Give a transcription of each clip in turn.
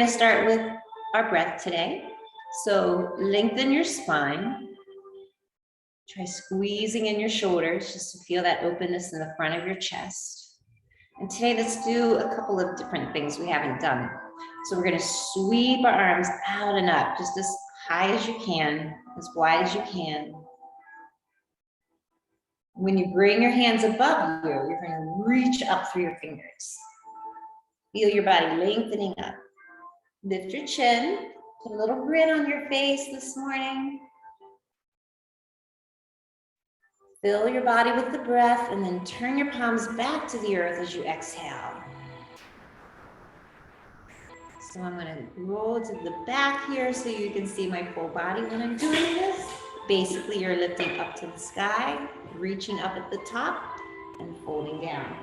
going to start with our breath today. So lengthen your spine. Try squeezing in your shoulders just to feel that openness in the front of your chest. And today, let's do a couple of different things we haven't done. So we're going to sweep our arms out and up, just as high as you can, as wide as you can. When you bring your hands above you, you're going to reach up through your fingers. Feel your body lengthening up. Lift your chin. Put a little grin on your face this morning. Fill your body with the breath and then turn your palms back to the earth as you exhale. So I'm going to roll to the back here so you can see my full body when I'm doing this. Basically, you're lifting up to the sky, reaching up at the top, and folding down.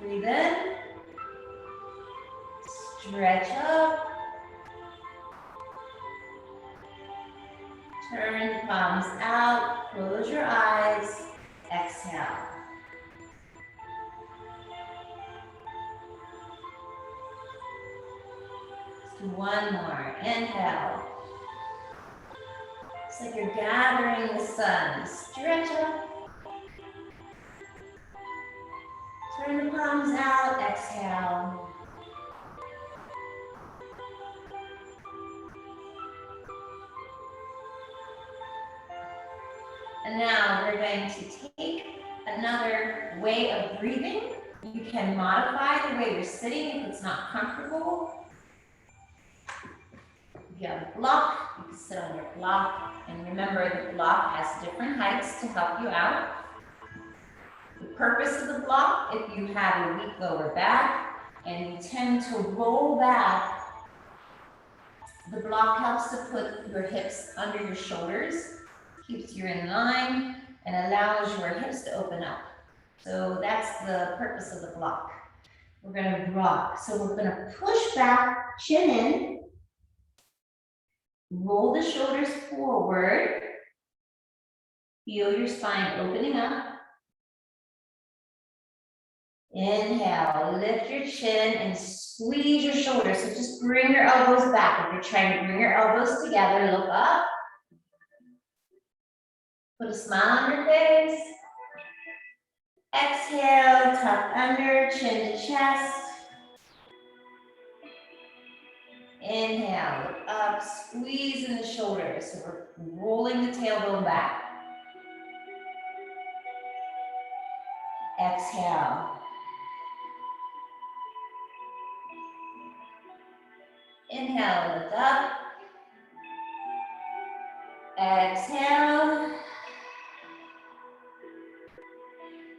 Breathe in. Stretch up. Turn the palms out. Close your eyes. Exhale. Let's do one more. Inhale. It's like you're gathering the sun. Stretch up. Turn the palms out. Exhale. And now we're going to take another way of breathing. You can modify the way you're sitting if it's not comfortable. If you have a block, you can sit on your block. And remember, the block has different heights to help you out. The purpose of the block, if you have a weak lower back and you tend to roll back, the block helps to put your hips under your shoulders, keeps you in line, and allows your hips to open up. So that's the purpose of the block. We're going to rock. So we're going to push back, chin in, roll the shoulders forward, feel your spine opening up. Inhale, lift your chin and squeeze your shoulders. So just bring your elbows back. If you're trying to bring your elbows together, look up. Put a smile on your face. Exhale, tuck under, chin to chest. Inhale, look up, squeeze in the shoulders. So we're rolling the tailbone back. Exhale. Inhale, lift up. Exhale.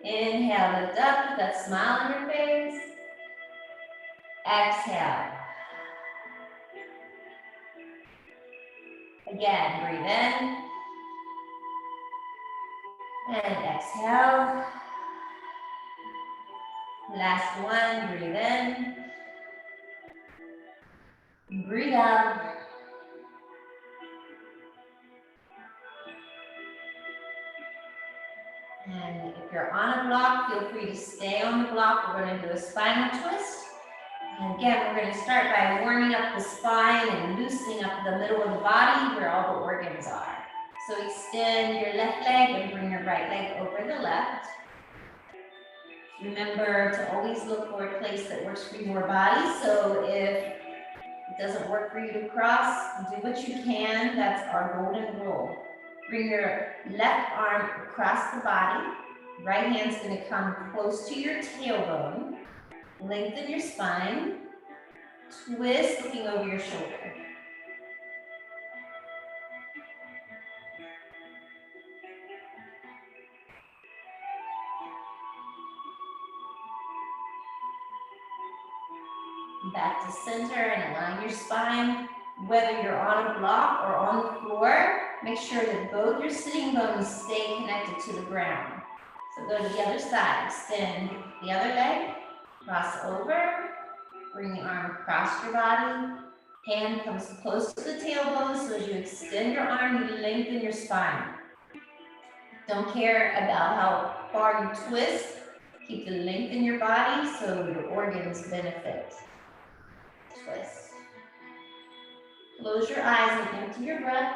Inhale, lift up with that smile on your face. Exhale. Again, breathe in. And exhale. Last one, breathe in. Breathe out. And if you're on a block, feel free to stay on the block. We're going to do a spinal twist. And again, we're going to start by warming up the spine and loosening up the middle of the body where all the organs are. So extend your left leg and bring your right leg over the left. Remember to always look for a place that works for your body. So if it doesn't work for you to cross, do what you can. That's our golden rule. Bring your left arm across the body. Right hand's going to come close to your tailbone. Lengthen your spine. Twist, looking over your shoulder. Back to center and align your spine. Whether you're on a block or on the floor, make sure that both your sitting bones stay connected to the ground. So go to the other side, extend the other leg, cross over, bring the arm across your body, hand comes close to the tailbone, so as you extend your arm, you lengthen your spine. Don't care about how far you twist. Keep the length in your body so your organs benefit. Twist. Close your eyes and empty your breath.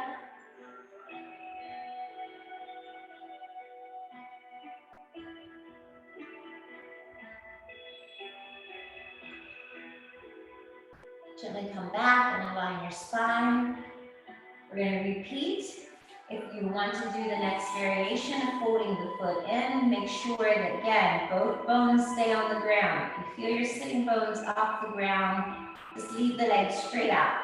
Gently come back and align your spine. We're going to repeat. If you want to do the next variation of folding the foot in, make sure that, again, both bones stay on the ground. If you feel your sitting bones off the ground, just leave the legs straight out.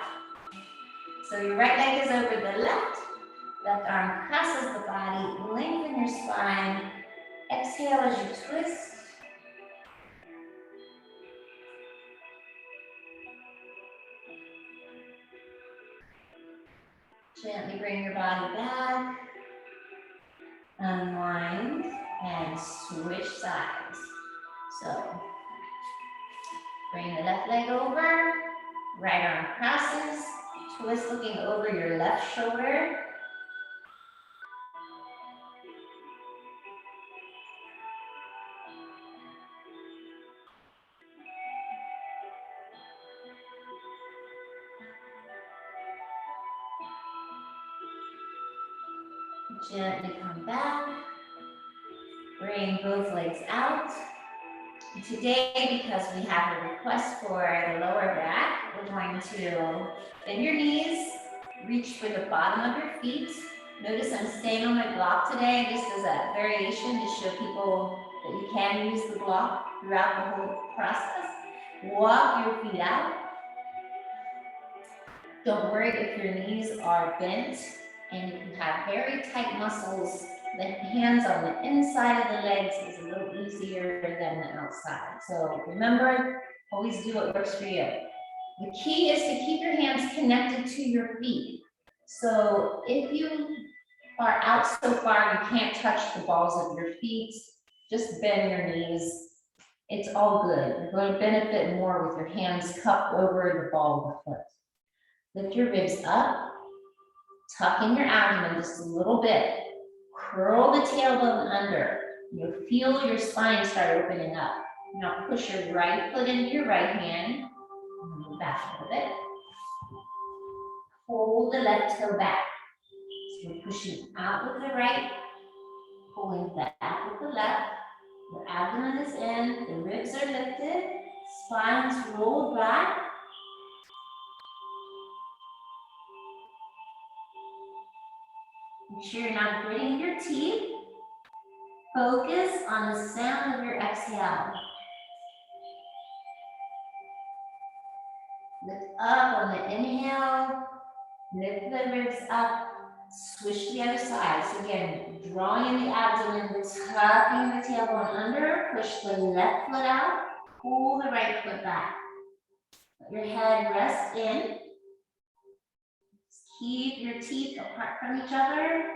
So your right leg is over the left arm crosses the body, lengthen your spine. Exhale as you twist. Gently bring your body back. Unwind and switch sides. So bring the left leg over, right arm crosses, twist looking over your left shoulder. Gently come back. Bring both legs out. Today, because we have a request for the lower back, we're going to bend your knees, reach for the bottom of your feet. Notice I'm staying on my block today, just as a variation to show people that you can use the block throughout the whole process. Walk your feet out. Don't worry if your knees are bent and you can have very tight muscles. The hands on the inside of the legs is a little easier than the outside. So remember, always do what works for you. The key is to keep your hands connected to your feet. So if you are out so far you can't touch the balls of your feet, just bend your knees. It's all good. You're going to benefit more with your hands cupped over the ball of the foot. Lift your ribs up, tuck in your abdomen just a little bit. Curl the tailbone under. You'll feel your spine start opening up. Now push your right foot into your right hand. Move back a little bit. Hold the left toe back. So you're pushing out with the right, pulling back with the left. Your abdomen is in, the ribs are lifted, spine's rolled back. Make sure you're not gritting your teeth. Focus on the sound of your exhale. Lift up on the inhale. Lift the ribs up. Switch to the other side. So again, drawing in the abdomen, tucking the tailbone under. Push the left foot out. Pull the right foot back. Let your head rest in. Keep your teeth apart from each other.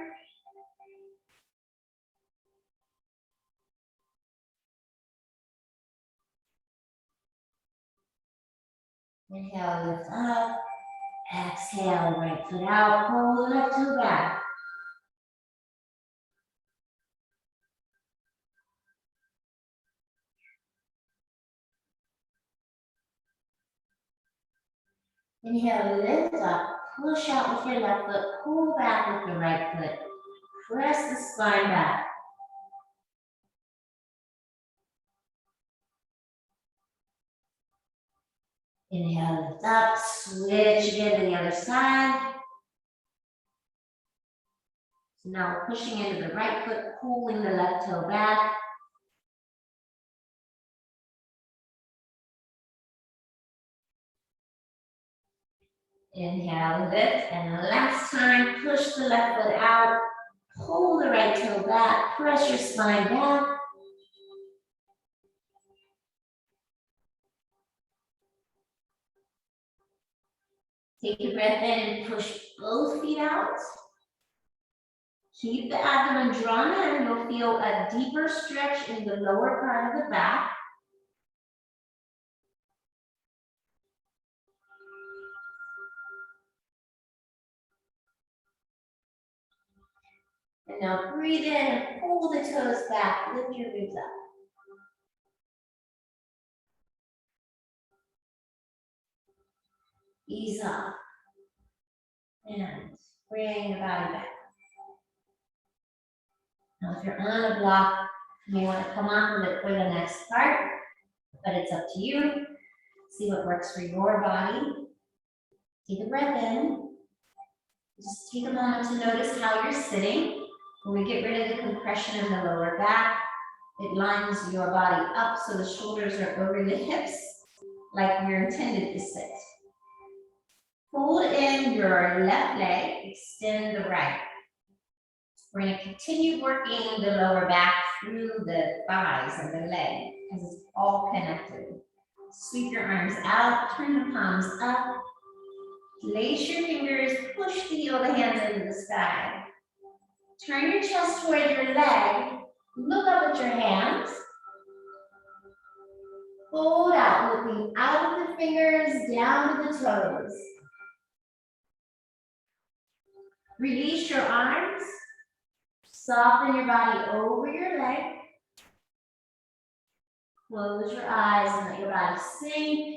Inhale, lift up. Exhale, right foot out. Pull the left toe back. Inhale, lift up. Push out with your left foot. Pull back with your right foot. Press the spine back. Inhale, lift up, switch again to the other side. So now we're pushing into the right foot, pulling the left toe back. Inhale, lift, and the last time, push the left foot out, pull the right toe back, press your spine back. Take a breath in and push both feet out. Keep the abdomen drawn in. You'll feel a deeper stretch in the lower part of the back. And now breathe in and pull the toes back, lift your ribs up. Ease off. And bring your body back. Now if you're on a block, you may want to come off of it for the next part, but it's up to you. See what works for your body. Take a breath in. Just take a moment to notice how you're sitting. When we get rid of the compression in the lower back, it lines your body up so the shoulders are over the hips like you're intended to sit. Hold in your left leg, extend the right. We're going to continue working the lower back through the thighs and the leg because it's all connected. Sweep your arms out, turn the palms up. Lace your fingers, push the heel of the hands into the sky. Turn your chest toward your leg. Look up at your hands. Fold out, looking out of the fingers, down to the toes. Release your arms. Soften your body over your leg. Close your eyes and let your body sink.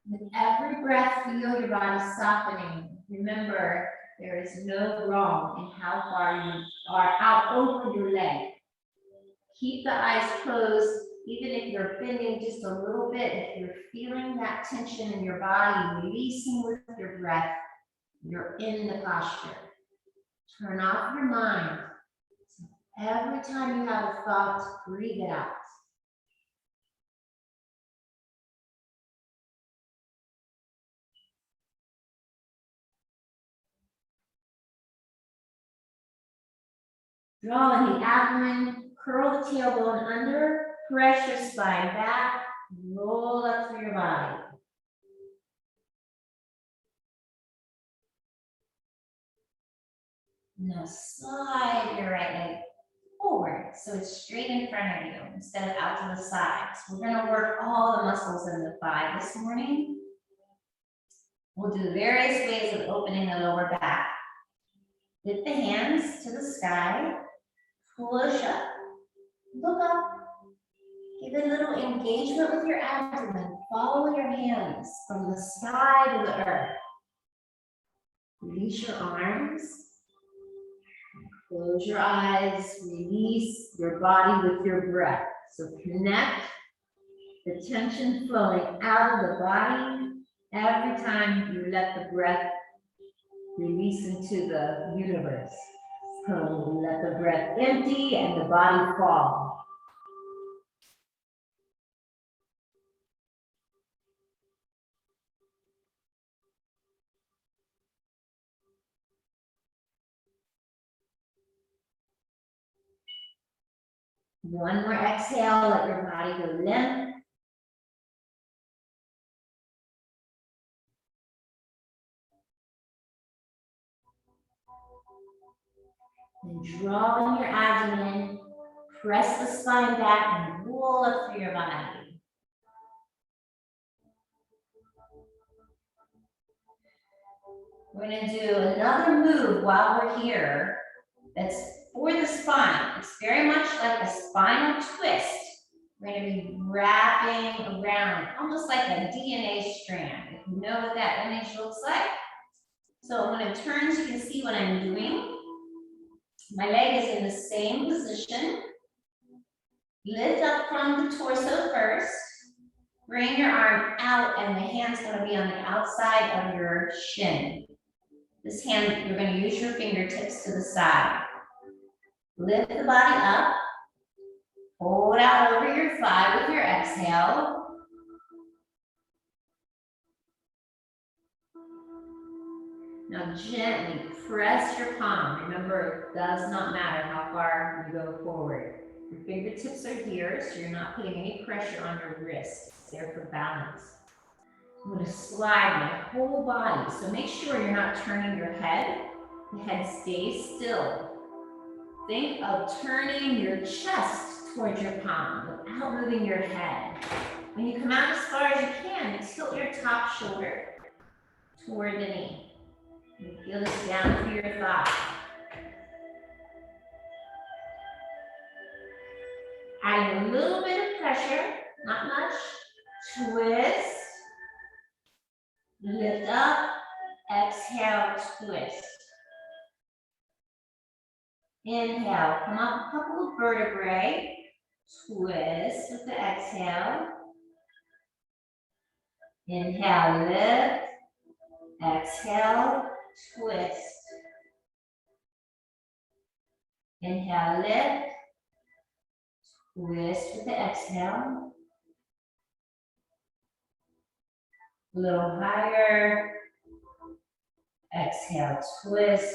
With every breath, feel your body softening. Remember, there is no wrong in how far you are out over your leg. Keep the eyes closed, even if you're bending just a little bit. If you're feeling that tension in your body, releasing with your breath, you're in the posture. Turn off your mind. So every time you have a thought, breathe it out. Draw in the abdomen, curl the tailbone under, press your spine back, roll up through your body. Now slide your right leg forward so it's straight in front of you instead of out to the side. So we're going to work all the muscles in the thigh this morning. We'll do various ways of opening the lower back. Lift the hands to the sky, push up, look up. Give a little engagement with your abdomen. Follow your hands from the sky to the earth. Release your arms. Close your eyes. Release your body with your breath. So connect the tension flowing out of the body every time you let the breath release into the universe. So let the breath empty and the body fall. One more exhale, let your body go limp. And draw in your abdomen, press the spine back and roll up through your body. We're going to do another move while we're here that's for the spine. It's very much like a spinal twist. We're going to be wrapping around, almost like a DNA strand, if you know what that image looks like. So I'm going to turn so you can see what I'm doing. My leg is in the same position. Lift up from the torso first. Bring your arm out and the hand's going to be on the outside of your shin. This hand, you're going to use your fingertips to the side. Lift the body up. Hold out over your thigh with your exhale. Now gently press your palm. Remember, it does not matter how far you go forward. Your fingertips are here, so you're not putting any pressure on your wrist. It's there for balance. I'm going to slide my whole body, so make sure you're not turning your head. The head stays still. Think of turning your chest towards your palm without moving your head. When you come out as far as you can, tilt your top shoulder toward the knee. You feel this down through your thigh. Adding a little bit of pressure, not much. Twist. Lift up. Exhale, twist. Inhale, come up a couple of vertebrae. Twist with the exhale. Inhale, lift. Exhale, twist. Inhale, lift. Twist with the exhale. A little higher. Exhale, twist.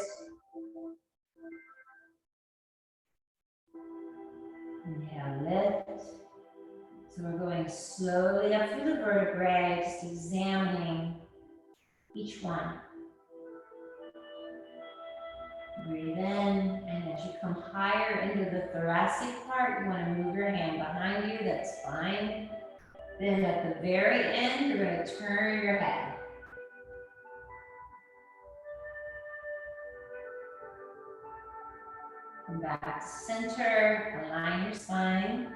Inhale, lift. So we're going slowly up through the vertebrae, just examining each one. Breathe in, and as you come higher into the thoracic part, you want to move your hand behind you, that's fine. Then at the very end, you're going to turn your head. Come back to center, align your spine.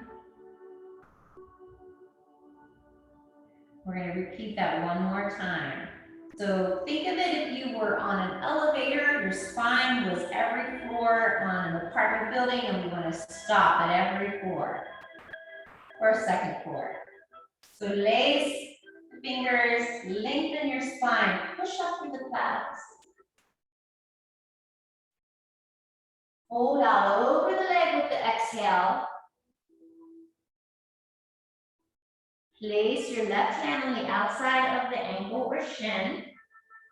We're going to repeat that one more time. So think of it if you were on an elevator, your spine was every floor on an apartment building, and we want to stop at every floor or second floor. So lace the fingers, lengthen your spine, push up through the thighs. Hold out over the leg with the exhale. Place your left hand on the outside of the ankle or shin.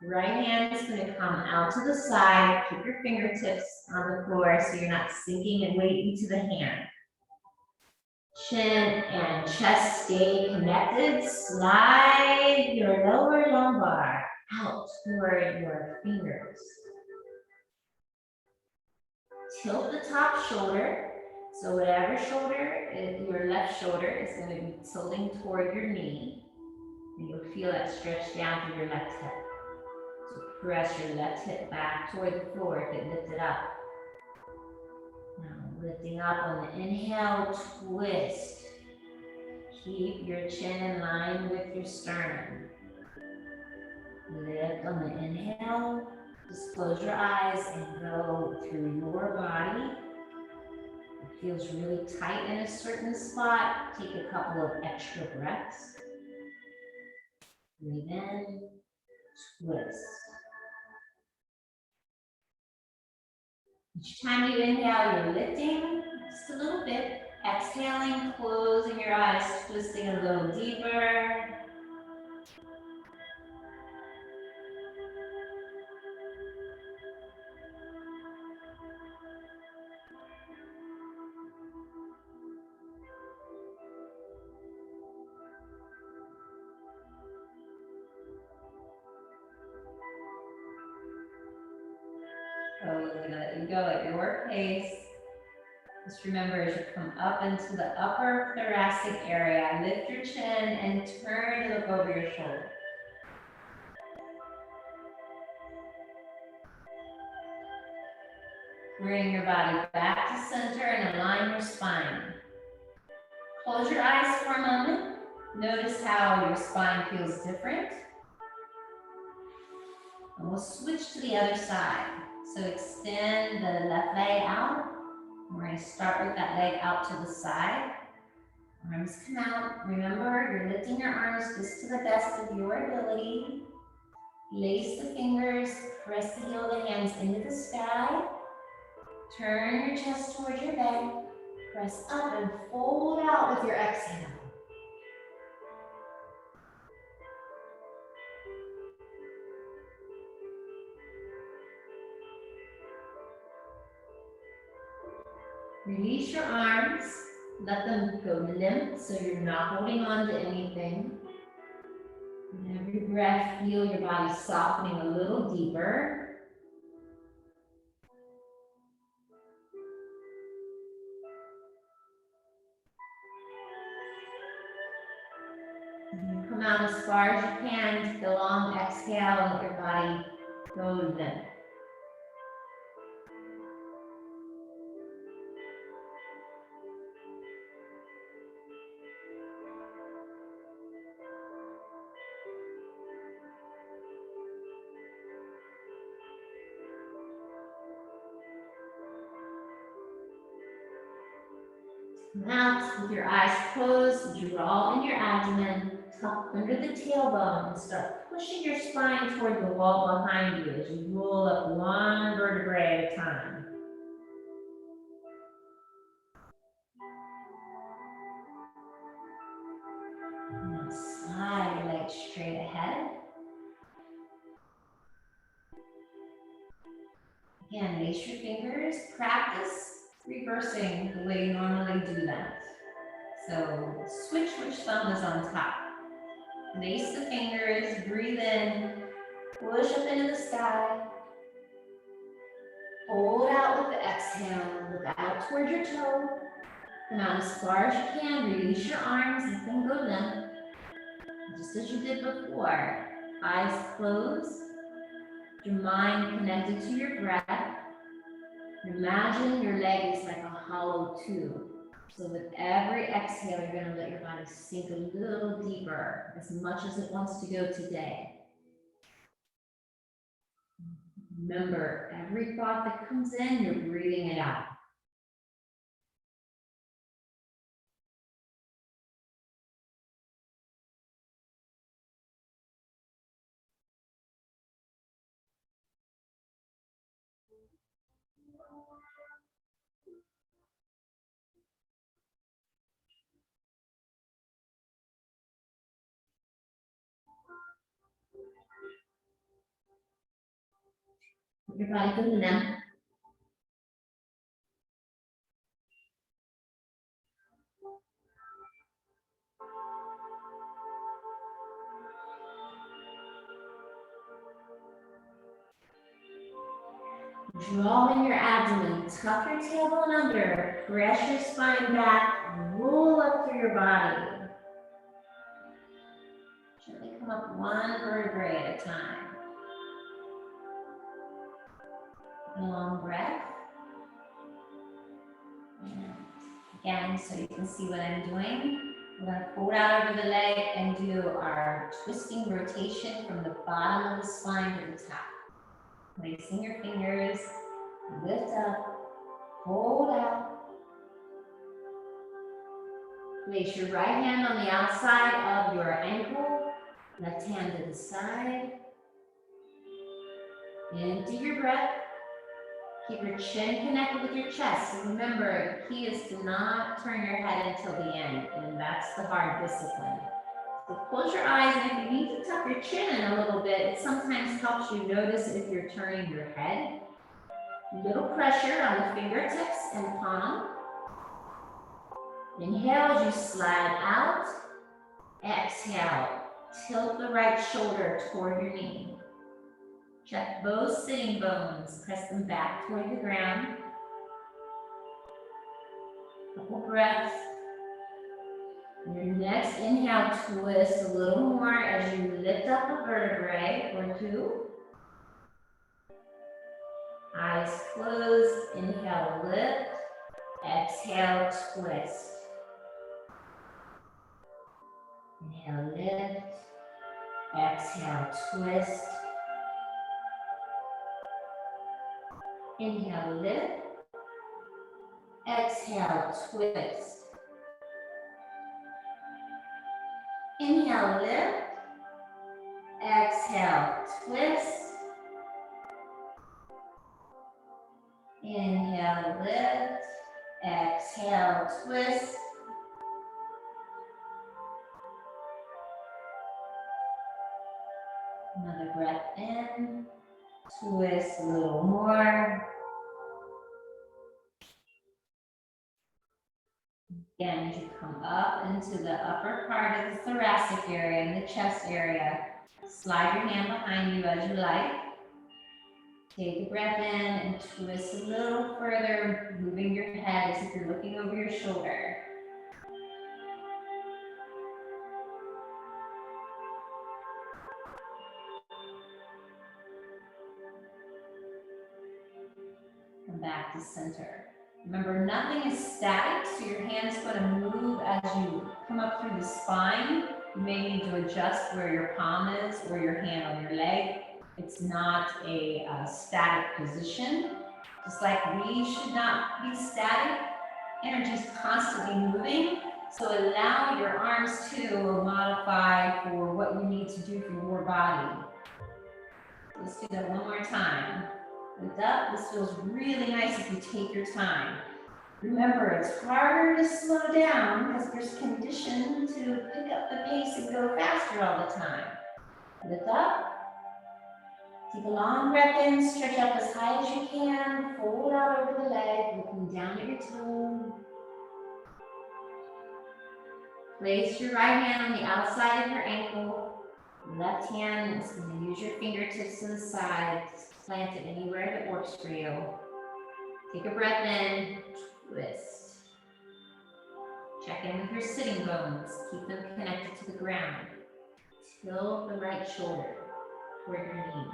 Right hand is going to come out to the side. Keep your fingertips on the floor so you're not sinking and weight into the hand. Chin and chest stay connected. Slide your lower lumbar out toward your fingers. Tilt the top shoulder. So whatever shoulder, your left shoulder is going to be tilting toward your knee. And you'll feel that stretch down through your left hip. So press your left hip back toward the floor if it lifted up. Now lifting up on the inhale, twist. Keep your chin in line with your sternum. Lift on the inhale. Just close your eyes and go through your body. It feels really tight in a certain spot. Take a couple of extra breaths. Breathe in, twist. Each time you inhale, you're lifting just a little bit. Exhaling, closing your eyes, twisting a little deeper. Let you go at your pace. Just remember, as you come up into the upper thoracic area, lift your chin and turn to look over your shoulder. Bring your body back to center and align your spine. Close your eyes for a moment. Notice how your spine feels different. And we'll switch to the other side. So extend the left leg out. We're going to start with that leg out to the side. Arms come out. Remember, you're lifting your arms just to the best of your ability. Lace the fingers, press the heel of the hands into the sky. Turn your chest towards your bed. Press up and fold out with your exhale. Release your arms, let them go limp so you're not holding on to anything. And every breath, feel your body softening a little deeper. out as far as you can. Take a long exhale and let your body go limp. Come out with your eyes closed, draw in your abdomen, tuck under the tailbone, and start pushing your spine toward the wall behind you as you roll up one vertebrae at a time. Now slide your legs straight ahead. Again, lace your fingers, practice reversing the way you normally do that. So switch which thumb is on top. Lace the fingers, breathe in, push up into the sky. Hold out with the exhale, look out towards your toe. Come out as far as you can, release your arms and then go limp. Just as you did before, eyes closed, your mind connected to your breath. Imagine your leg is like a hollow tube. So with every exhale, you're going to let your body sink a little deeper, as much as it wants to go today. Remember, every thought that comes in, you're breathing it out. Let your body go limp. Draw in your abdomen, tuck your tailbone under, press your spine back, roll up through your body. Gently come up one vertebrae at a time. A long breath. And again, so you can see what I'm doing. We're going to fold out over the leg and do our twisting rotation from the bottom of the spine to the top. Placing your fingers, lift up, hold out. Place your right hand on the outside of your ankle, left hand to the side. Into your breath. Keep your chin connected with your chest. So remember, the key is to not turn your head until the end, and that's the hard discipline. So close your eyes, and if you need to tuck your chin in a little bit, it sometimes helps you notice if you're turning your head. Little pressure on the fingertips and palm. Inhale as you slide out. Exhale, tilt the right shoulder toward your knee. Check both sitting bones, press them back toward the ground. Couple breaths. Your next inhale, twist a little more as you lift up a vertebrae or two. Eyes closed, inhale, lift. Exhale, twist. Inhale, lift. Exhale, twist. Inhale, lift. Exhale, twist. Inhale, lift. Exhale, twist. Inhale, lift. Exhale, twist. Another breath in. Twist a little more. Again, as you come up into the upper part of the thoracic area and the chest area, slide your hand behind you as you like. Take a breath in and twist a little further, moving your head as if you're looking over your shoulder. Come back to center. Remember, nothing is static, so your hand's going to move as you come up through the spine. You may need to adjust where your palm is or your hand on your leg. It's not a static position. Just like we should not be static, energy is constantly moving. So allow your arms to modify for what you need to do for your body. Let's do that one more time. Lift up. This feels really nice if you take your time. Remember, it's harder to slow down because we're conditioned to pick up the pace and go faster all the time. Lift up. Take a long breath in, stretch up as high as you can, fold out over the leg, looking down at your toe. Place your right hand on the outside of your ankle. Left hand is going to use your fingertips to the side. Plant it anywhere that works for you. Take a breath in, twist. Check in with your sitting bones. Keep them connected to the ground. Tilt the right shoulder toward your knee.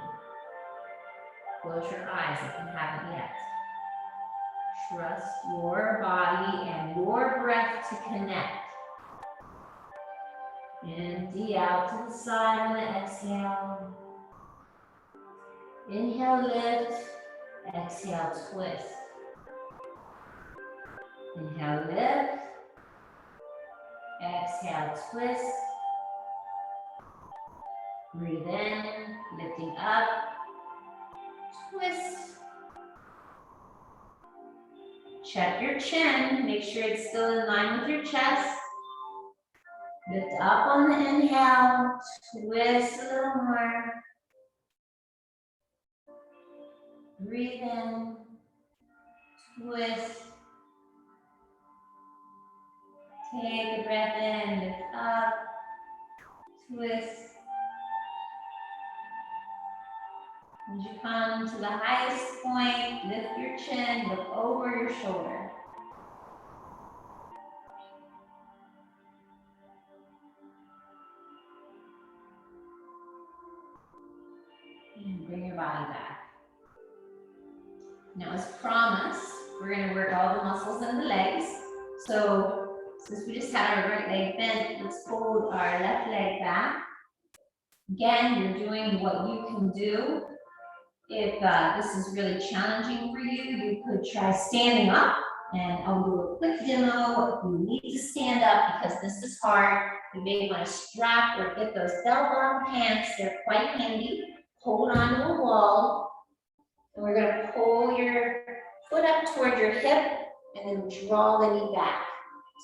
Close your eyes if you haven't yet. Trust your body and your breath to connect. Empty out to the side on the exhale. Inhale, lift. Exhale, twist. Inhale, lift. Exhale, twist. Breathe in, lifting up. Twist. Check your chin. Make sure it's still in line with your chest. Lift up on the inhale. Twist a little more. Breathe in. Twist. Take a breath in. Lift up. Twist. As you come to the highest point, lift your chin, look over your shoulder. And bring your body back. Now, as promised, we're going to work all the muscles in the legs. So, since we just had our right leg bent, let's fold our left leg back. Again, you're doing what you can do. If this is really challenging for you, you could try standing up, and I'll do a quick demo. If you need to stand up because this is hard, you may want to strap or get those bell-bottom pants. They're quite handy. Hold on to a wall, and we're going to pull your foot up toward your hip, and then draw the knee back.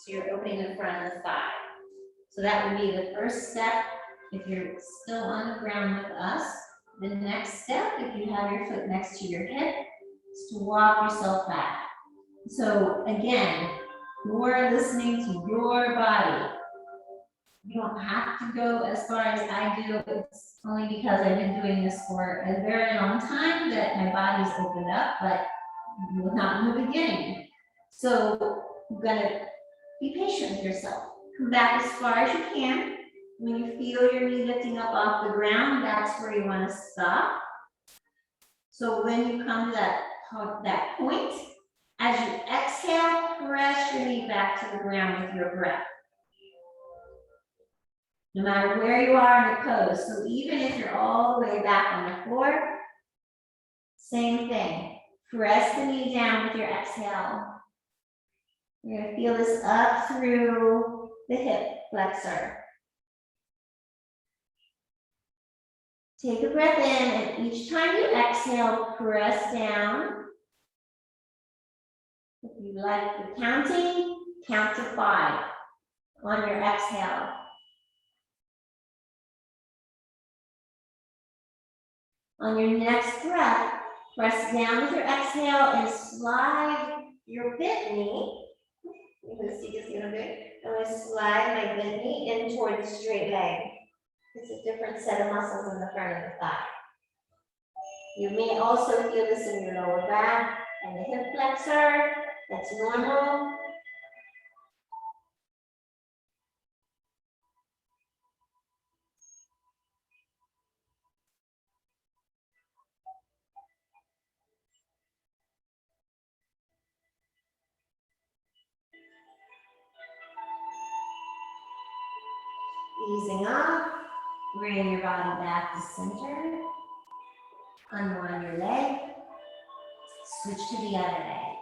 So you're opening the front of the thigh. So that would be the first step if you're still on the ground with us. The next step, if you have your foot next to your hip, is to walk yourself back. So again, you're listening to your body. You don't have to go as far as I do. It's only because I've been doing this for a very long time that my body's opened up, but not in the beginning. So you're gonna be patient with yourself. Come back as far as you can. When you feel your knee lifting up off the ground, that's where you want to stop. So when you come to that point, as you exhale, press your knee back to the ground with your breath. No matter where you are in the pose, so even if you're all the way back on the floor, same thing. Press the knee down with your exhale. You're going to feel this up through the hip flexor. Take a breath in, and each time you exhale, press down. If you like the counting, count to 5 on your exhale. On your next breath, press down with your exhale and slide your bent knee. You can see this a little bit. I'm going to slide my bent knee in toward the straight leg. It's a different set of muscles in the front of the thigh. You may also feel this in your lower back and the hip flexor. That's normal. Easing off, bring your body back to center. Unwind your leg. Switch to the other leg.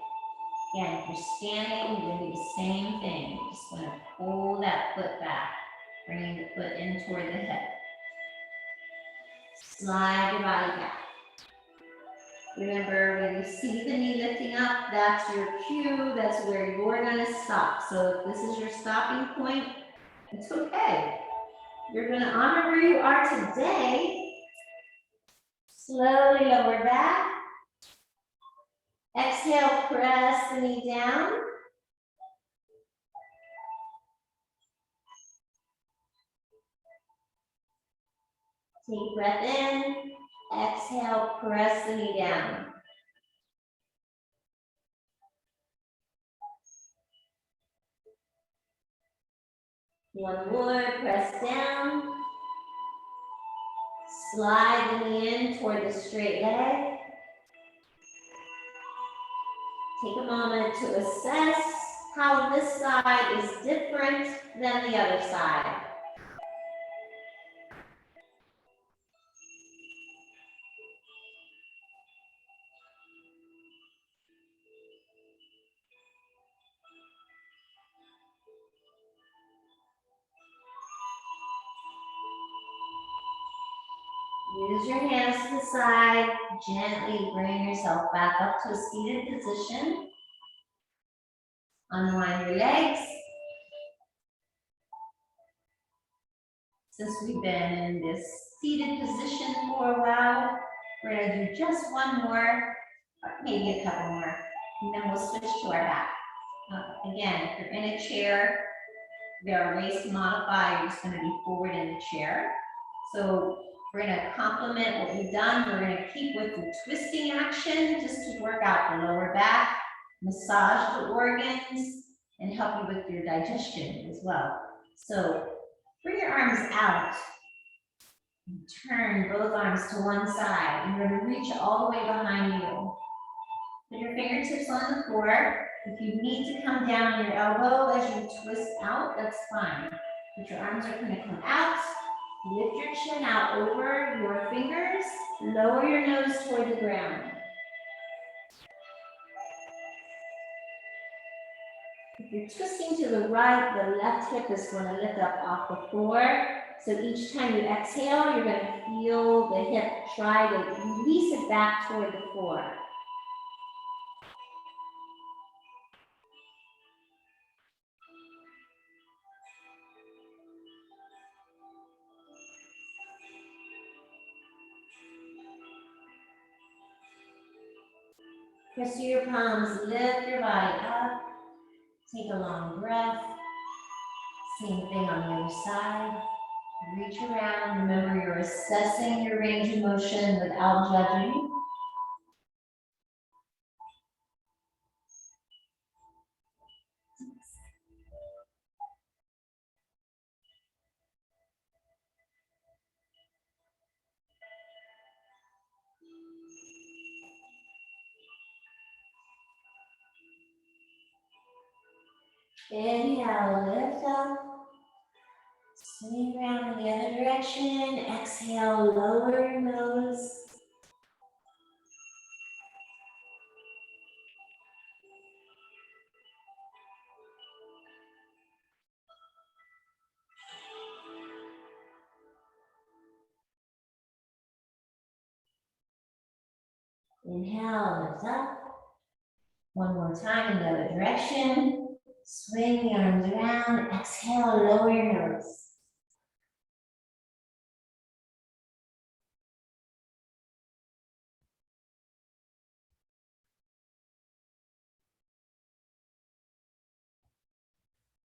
Again, if you're standing, you're going to do the same thing. You're just going to pull that foot back, bringing the foot in toward the hip. Slide your body back. Remember, when you see the knee lifting up, that's your cue. That's where you're going to stop. So if this is your stopping point, it's okay. You're going to honor where you are today. Slowly lower back. Exhale, press the knee down. Take a breath in. Exhale, press the knee down. One more, press down. Slide the knee in toward the straight leg. Take a moment to assess how this side is different than the other side. Use your hands to the side. Gently bring yourself back up to a seated position. Unwind your legs. Since we've been in this seated position for a while, we're going to do just one more, or maybe a couple more, and then we'll switch to our back. Again, if you're in a chair, there are ways to modify. You're just going to be forward in the chair. So we're going to complement what we've done. We're going to keep with the twisting action just to work out the lower back, massage the organs, and help you with your digestion as well. So bring your arms out. And turn both arms to one side. You're going to reach all the way behind you. Put your fingertips on the floor. If you need to come down on your elbow as you twist out, that's fine. But your arms are going to come out. Lift your chin out over your fingers. Lower your nose toward the ground. If you're twisting to the right, the left hip is going to lift up off the floor. So each time you exhale, you're going to feel the hip try to release it back toward the floor. Press through your palms, lift your body up. Take a long breath. Same thing on the other side. Reach around. Remember, you're assessing your range of motion without judging. Inhale, lift up. Swing around in the other direction. Exhale, lower your nose. Inhale, lift up. One more time in the other direction. Swing the arms around. Exhale, lower your nose.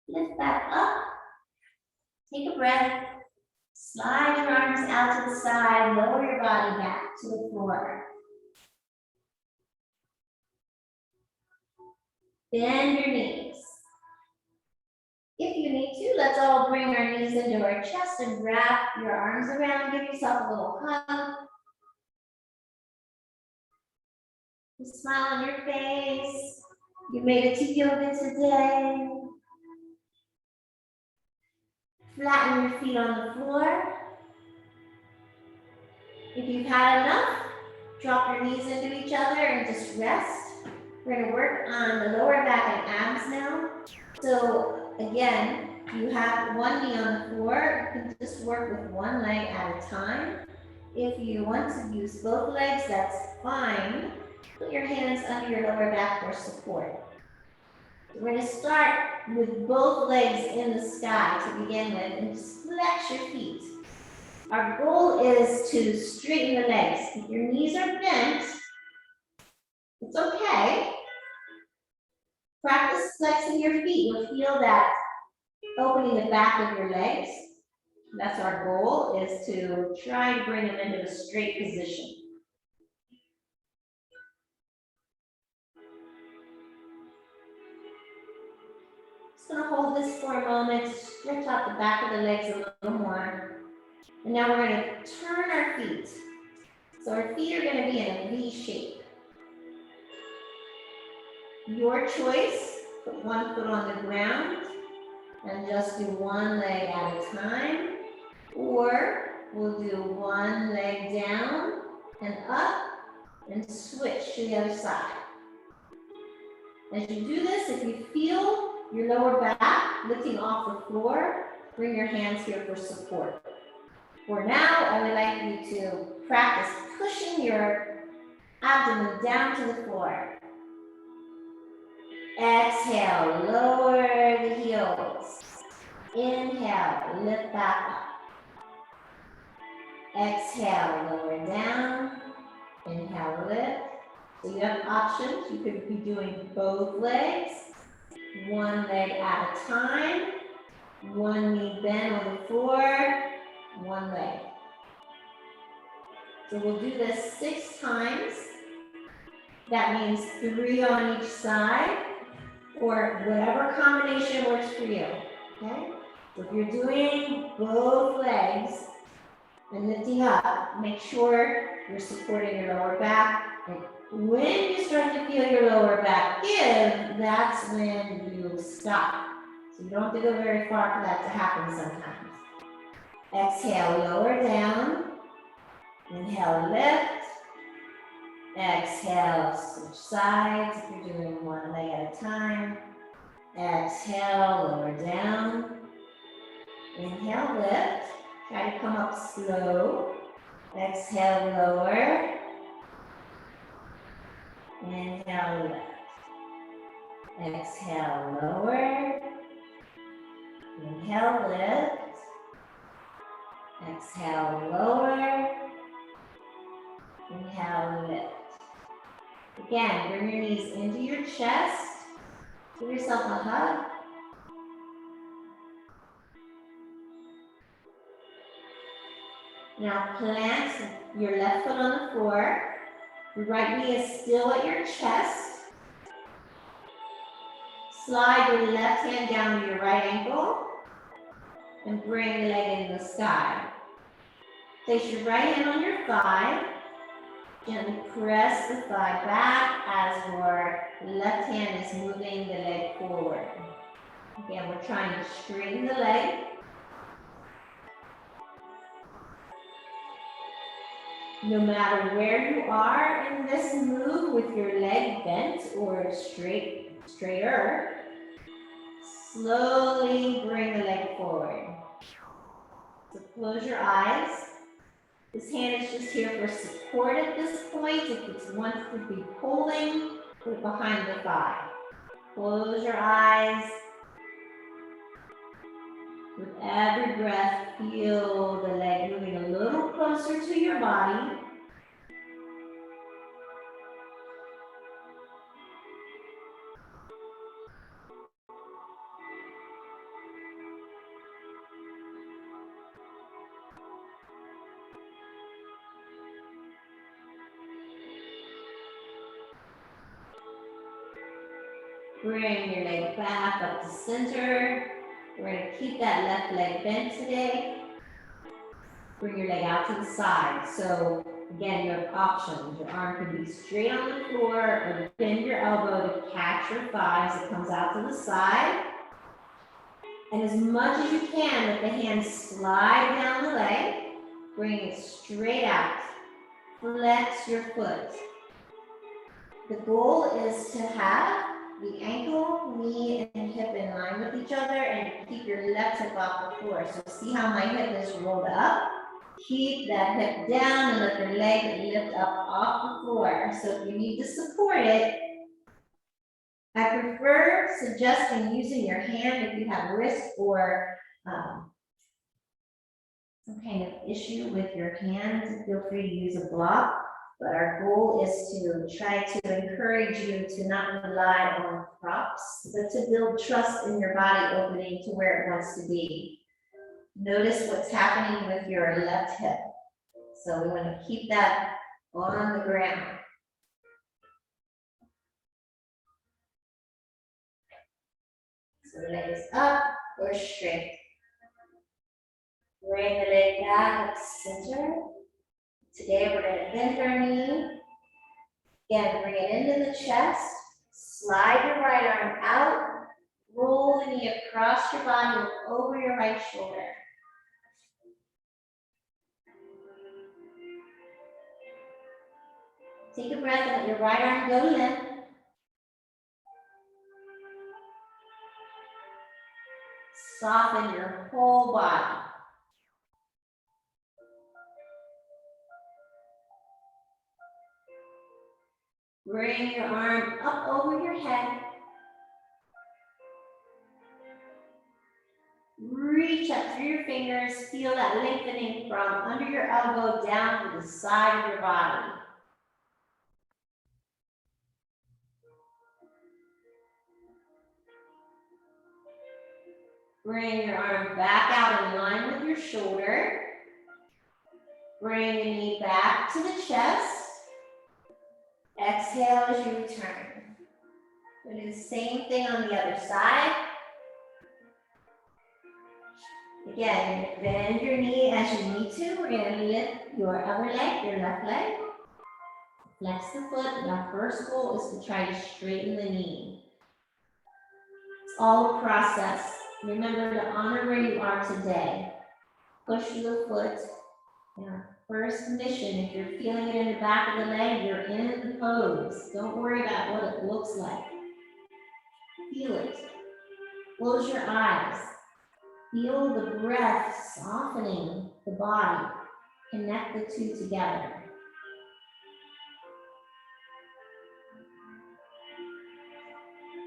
Lift back up. Take a breath. Slide your arms out to the side. Lower your body back to the floor. Bend your knees. If you need to, let's all bring our knees into our chest and wrap your arms around. Give yourself a little hug. A smile on your face. You made it to yoga today. Flatten your feet on the floor. If you've had enough, drop your knees into each other and just rest. We're going to work on the lower back and abs now. So again, you have one knee on the floor. You can just work with one leg at a time. If you want to use both legs, that's fine. Put your hands under your lower back for support. We're going to start with both legs in the sky to begin with, and just flex your feet. Our goal is to straighten the legs. If your knees are bent, it's okay. Practice flexing your feet. You'll feel that opening the back of your legs. That's our goal, is to try to bring them into a straight position. Just going to hold this for a moment, stretch out the back of the legs a little more. And now we're going to turn our feet. So our feet are going to be in a V shape. Your choice, put one foot on the ground and just do one leg at a time. Or we'll do one leg down and up and switch to the other side. As you do this, if you feel your lower back lifting off the floor, bring your hands here for support. For now, I would like you to practice pushing your abdomen down to the floor. Exhale, lower the heels. Inhale, lift back up. Exhale, lower down. Inhale, lift. So you have options. You could be doing both legs, one leg at a time, one knee bent on the floor, one leg. So we'll do this 6 times. That means 3 on each side, or whatever combination works for you, okay? So if you're doing both legs and lifting up, make sure you're supporting your lower back. And when you start to feel your lower back give, that's when you stop. So you don't have to go very far for that to happen sometimes. Exhale, lower down. Inhale, lift. Exhale, switch sides if you're doing one leg at a time. Exhale, lower down. Inhale, lift. Try to come up slow. Exhale, lower. Inhale, lift. Exhale, lower. Inhale, lift. Exhale, lower. Inhale, lift. Again, bring your knees into your chest. Give yourself a hug. Now plant your left foot on the floor. Your right knee is still at your chest. Slide your left hand down to your right ankle and bring the leg in the sky. Place your right hand on your thigh. Gently press the thigh back as your left hand is moving the leg forward. Again, we're trying to straighten the leg. No matter where you are in this move with your leg bent or straighter, slowly bring the leg forward. So close your eyes. This hand is just here for support at this point. If it wants to be pulling, put it behind the thigh. Close your eyes. With every breath, feel the leg moving a little closer to your body. Bring your leg back up to center. We're going to keep that left leg bent today. Bring your leg out to the side. So again, you have options. Your arm can be straight on the floor or bend your elbow to catch your thigh as it comes out to the side. And as much as you can, let the hands slide down the leg. Bring it straight out. Flex your foot. The goal is to have the ankle, knee, and hip in line with each other and keep your left hip off the floor. So see how my hip is rolled up? Keep that hip down and let the leg lift up off the floor. So if you need to support it, I prefer suggesting using your hand if you have wrist or some kind of issue with your hands. Feel free to use a block. But our goal is to try to encourage you to not rely on props, but to build trust in your body opening to where it wants to be. Notice what's happening with your left hip. So we want to keep that on the ground. So the leg is up or straight. Bring the leg back up to center. Today we're going to bend our knee. Again, bring it into the chest. Slide your right arm out. Roll the knee across your body, look over your right shoulder. Take a breath and let your right arm go limp. Soften your whole body. Bring your arm up over your head. Reach up through your fingers. Feel that lengthening from under your elbow down to the side of your body. Bring your arm back out in line with your shoulder. Bring the knee back to the chest. Exhale as you return. We'll do the same thing on the other side. Again, bend your knee as you need to. We're going to lift your other leg, your left leg. Flex the foot. And our first goal is to try to straighten the knee. It's all a process. Remember to honor where you are today. Push the foot. And our first mission, if you're feeling it in the back of the leg, you're in the pose. Don't worry about what it looks like. Feel it. Close your eyes. Feel the breath softening the body. Connect the two together.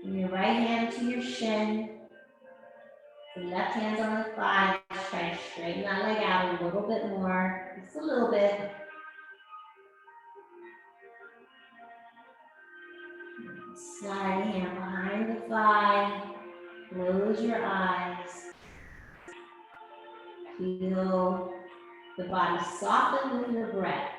Bring your right hand to your shin. The left hand's on the thigh. Try to straighten that leg out a little bit more. Just a little bit. Slide the hand behind the thigh. Close your eyes. Feel the body soften with your breath.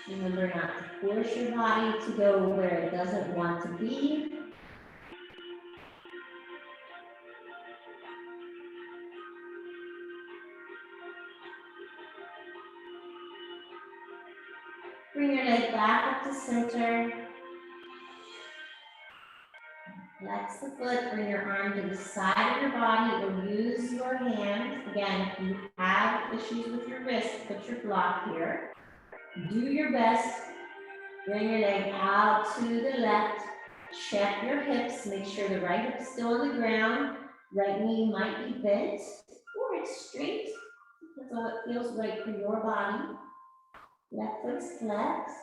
Remember not to force your body to go where it doesn't want to be. Bring your leg back up to center. Flex the foot, bring your arm to the side of your body or use your hands. Again, if you have issues with your wrist, put your block here. Do your best. Bring your leg out to the left. Check your hips. Make sure the right hip is still on the ground. Right knee might be bent or it's straight. Depends on what feels right for your body. Left foot's flexed.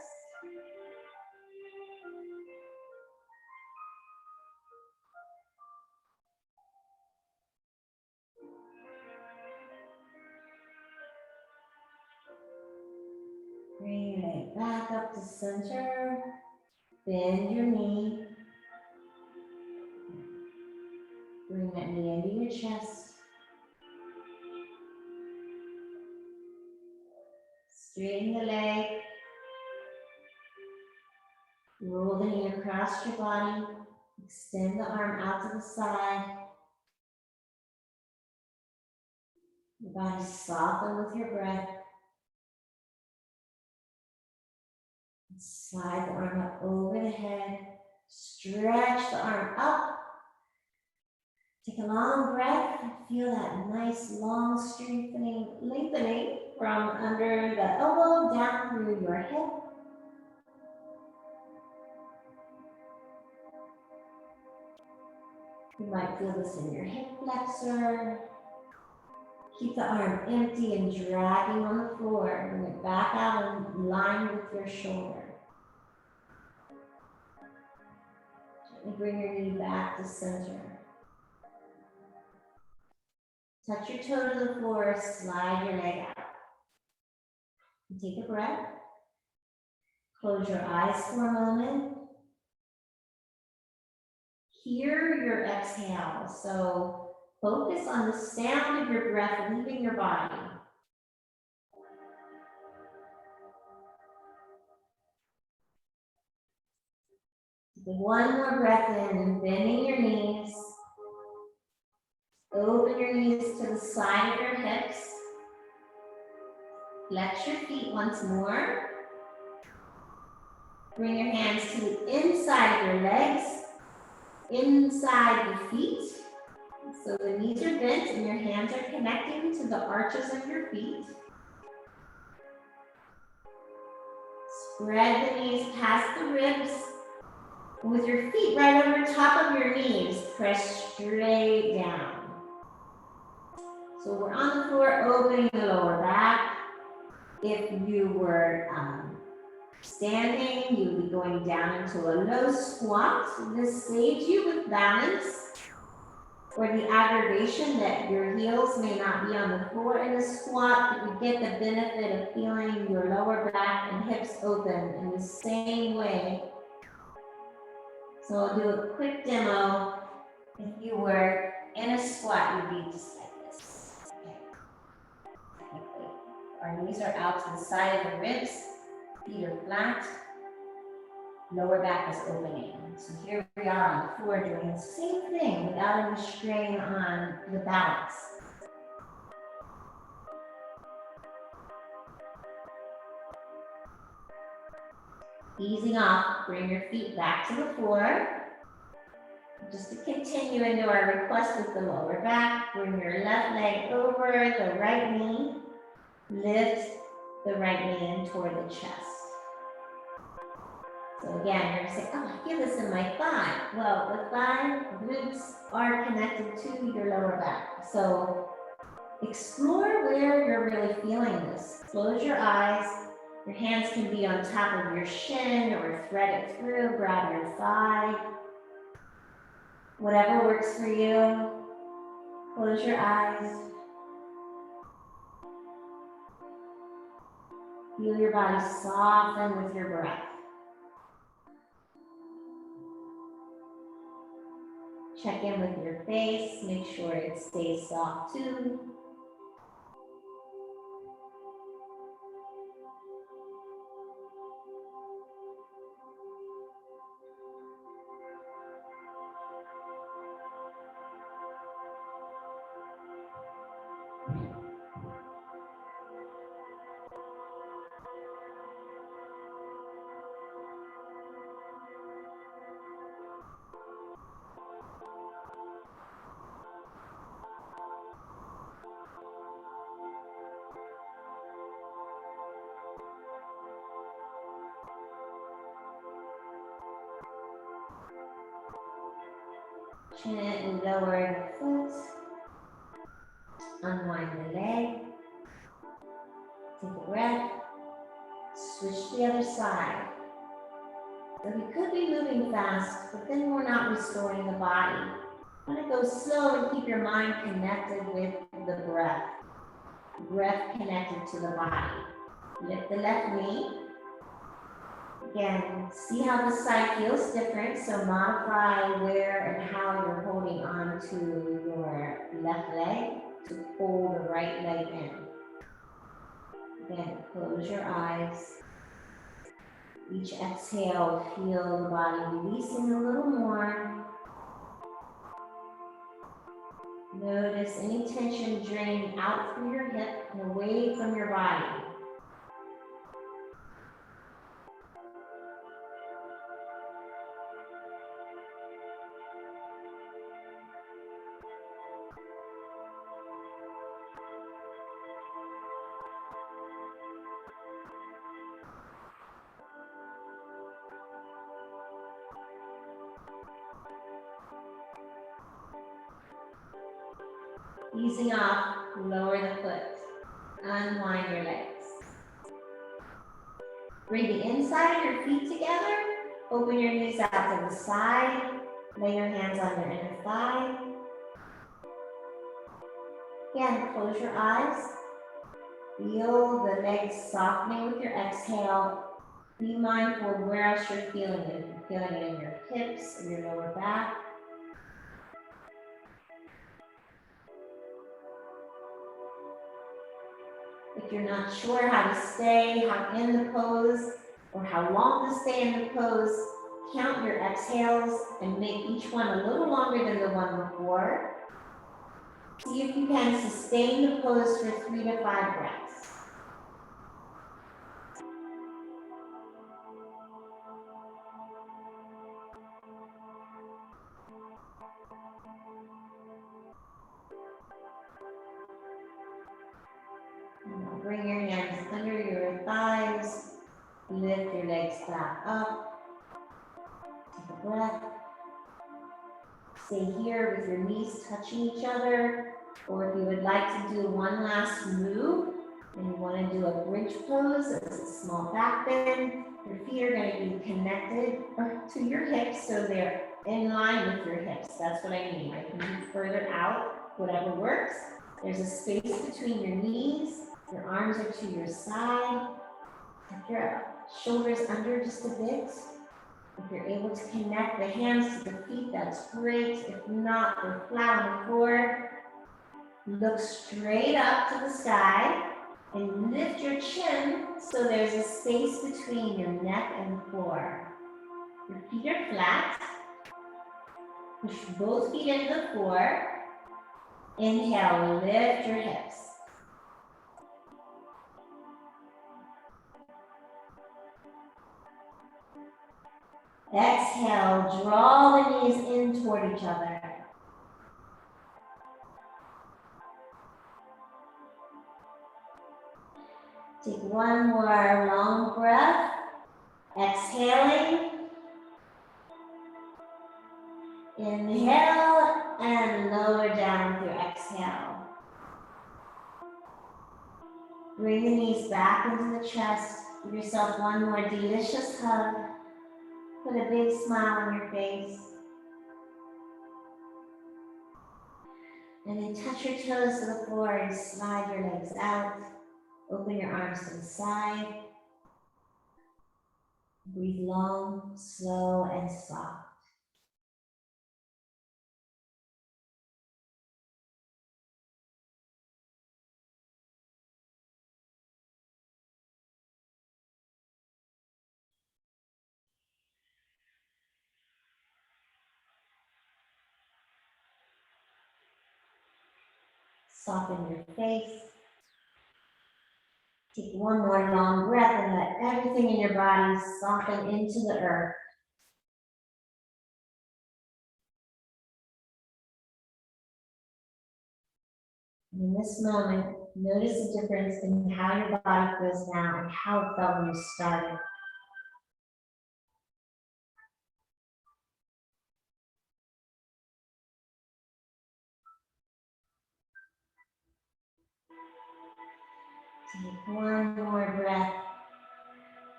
Bring your leg back up to center. Bend your knee. Bring that knee into your chest. Straighten the leg. Roll the knee across your body. Extend the arm out to the side. Your body soften with your breath. Slide the arm up over the head. Stretch the arm up. Take a long breath and feel that nice long strengthening, lengthening from under the elbow down through your hip. You might feel this in your hip flexor. Keep the arm empty and dragging on the floor. Bring it back out in line with your shoulder. Gently bring your knee back to center. Touch your toe to the floor, slide your leg out. And take a breath. Close your eyes for a moment. Hear your exhale. So focus on the sound of your breath leaving your body. Take one more breath in, bending your knees. Open your knees to the side of your hips. Flex your feet once more. Bring your hands to the inside of your legs, inside the feet. So the knees are bent and your hands are connecting to the arches of your feet. Spread the knees past the ribs. With your feet right over top of your knees, press straight down. So we're on the floor, opening the lower back. If you were standing, you would be going down into a low squat. This saves you with balance or the aggravation that your heels may not be on the floor in a squat, but you get the benefit of feeling your lower back and hips open in the same way. So I'll do a quick demo. If you were in a squat, you'd be just like this. Okay. Technically, our knees are out to the side of the ribs, feet are flat, lower back is opening. So here we are on the floor doing the same thing without any strain on the balance. Easing off, bring your feet back to the floor. Just to continue into our request with the lower back, bring your left leg over the right knee. Lift the right knee in toward the chest. So again, you're going to say, oh, I feel this in my thigh. Well, the thigh ribs are connected to your lower back. So explore where you're really feeling this. Close your eyes. Your hands can be on top of your shin or thread it through, grab your thigh. Whatever works for you. Close your eyes. Feel your body soften with your breath. Check in with your face, make sure it stays soft too. Gently lower the foot, unwind the leg, take a breath, switch to the other side. So we could be moving fast, but then we're not restoring the body. Want to go slow and keep your mind connected with the breath. Breath connected to the body. Lift the left knee. Again, see how the side feels different, so modify where and how you're holding on to your left leg to pull the right leg in. Again, close your eyes. Each exhale, feel the body releasing a little more. Notice any tension draining out through your hip and away from your body. Easing off, lower the foot. Unwind your legs. Bring the inside of your feet together. Open your knees out to the side. Lay your hands on your inner thigh. Again, close your eyes. Feel the legs softening with your exhale. Be mindful of where else you're feeling it. If you're feeling it in your hips or your lower back. If you're not sure how to stay in the pose or how long to stay in the pose, count your exhales and make each one a little longer than the one before. See if you can sustain the pose for 3 to 5 breaths. Now bring your hands under your thighs. Lift your legs back up. Take a breath. Stay here with your knees touching each other. Or if you would like to do one last move and you want to do a bridge pose, it's a small back bend. Your feet are going to be connected to your hips so they're in line with your hips. That's what I mean. I can move further out, whatever works. There's a space between your knees. Your arms are to your side. Tuck your shoulders under just a bit. If you're able to connect the hands to the feet, that's great. If not, they're flat on the floor. Look straight up to the sky and lift your chin so there's a space between your neck and the floor. Your feet are flat. Push both feet into the floor. Inhale, lift your hips. Exhale, draw the knees in toward each other. Take one more long breath. Exhaling. Inhale and lower down with your exhale. Bring the knees back into the chest. Give yourself one more delicious hug. Put a big smile on your face. And then touch your toes to the floor and slide your legs out. Open your arms to the side. Breathe long, slow, and soft. Soften your face. Take one more long breath and let everything in your body soften into the earth. And in this moment, notice the difference in how your body feels now and how it felt when you started. Take one more breath.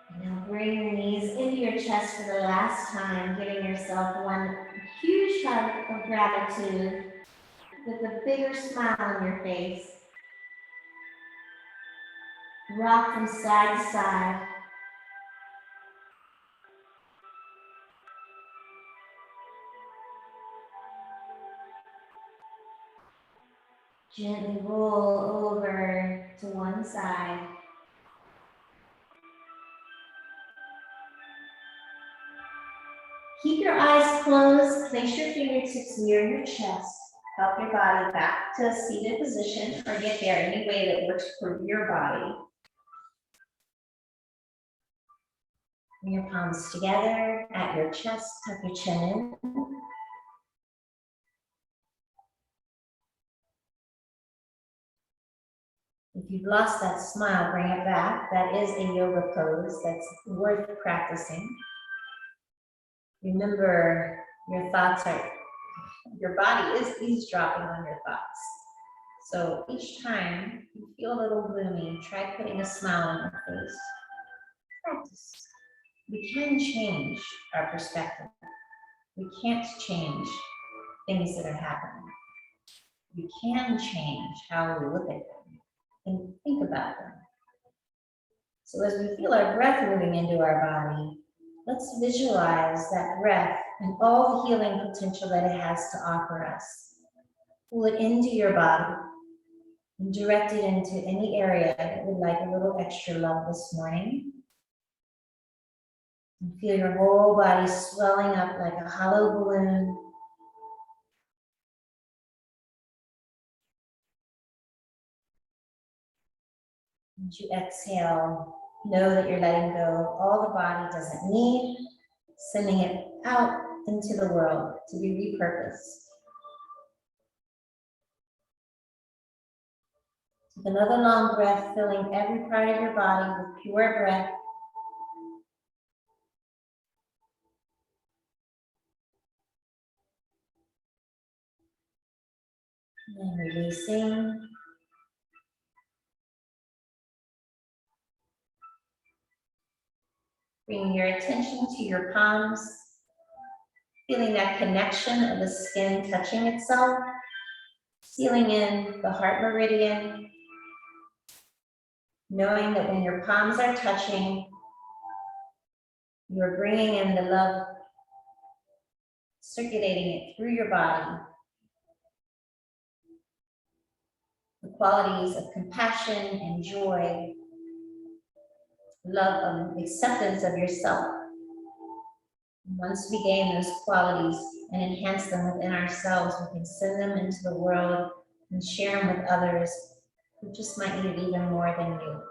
And now bring your knees into your chest for the last time, giving yourself one huge hug of gratitude with a bigger smile on your face. Rock from side to side. Gently roll over to one side. Keep your eyes closed. Place your fingertips near your chest. Help your body back to a seated position or get there any way that works for your body. Bring your palms together at your chest. Tuck your chin in. If you've lost that smile, bring it back. That is a yoga pose that's worth practicing. Remember, your body is eavesdropping on your thoughts. So each time you feel a little gloomy, try putting a smile on your face. Practice. We can change our perspective. We can't change things that are happening. We can change how we look at them and think about them. So as we feel our breath moving into our body, let's visualize that breath and all the healing potential that it has to offer us. Pull it into your body and direct it into any area that would like a little extra love this morning. And feel your whole body swelling up like a hollow balloon. As you exhale, know that you're letting go of all the body doesn't need, sending it out into the world to be repurposed. Take another long breath, filling every part of your body with pure breath. And releasing. Bringing your attention to your palms, feeling that connection of the skin touching itself, sealing in the heart meridian, knowing that when your palms are touching, you're bringing in the love, circulating it through your body. The qualities of compassion and joy, love of acceptance of yourself. Once we gain those qualities and enhance them within ourselves, we can send them into the world and share them with others who just might need it even more than you.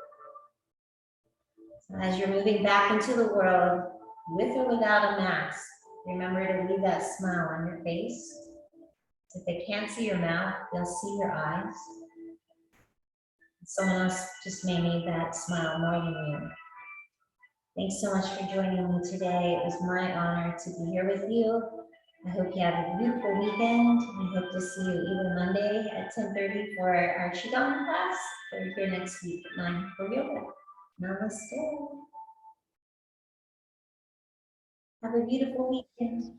So as you're moving back into the world, with or without a mask, remember to leave that smile on your face. If they can't see your mouth, they'll see your eyes. Someone else just may need that smile more than you. Thanks so much for joining me today. It was my honor to be here with you. I hope you have a beautiful weekend. We hope to see you either Monday at 10:30 for our Qigong class or here next week at 9 for yoga. Namaste. Have a beautiful weekend.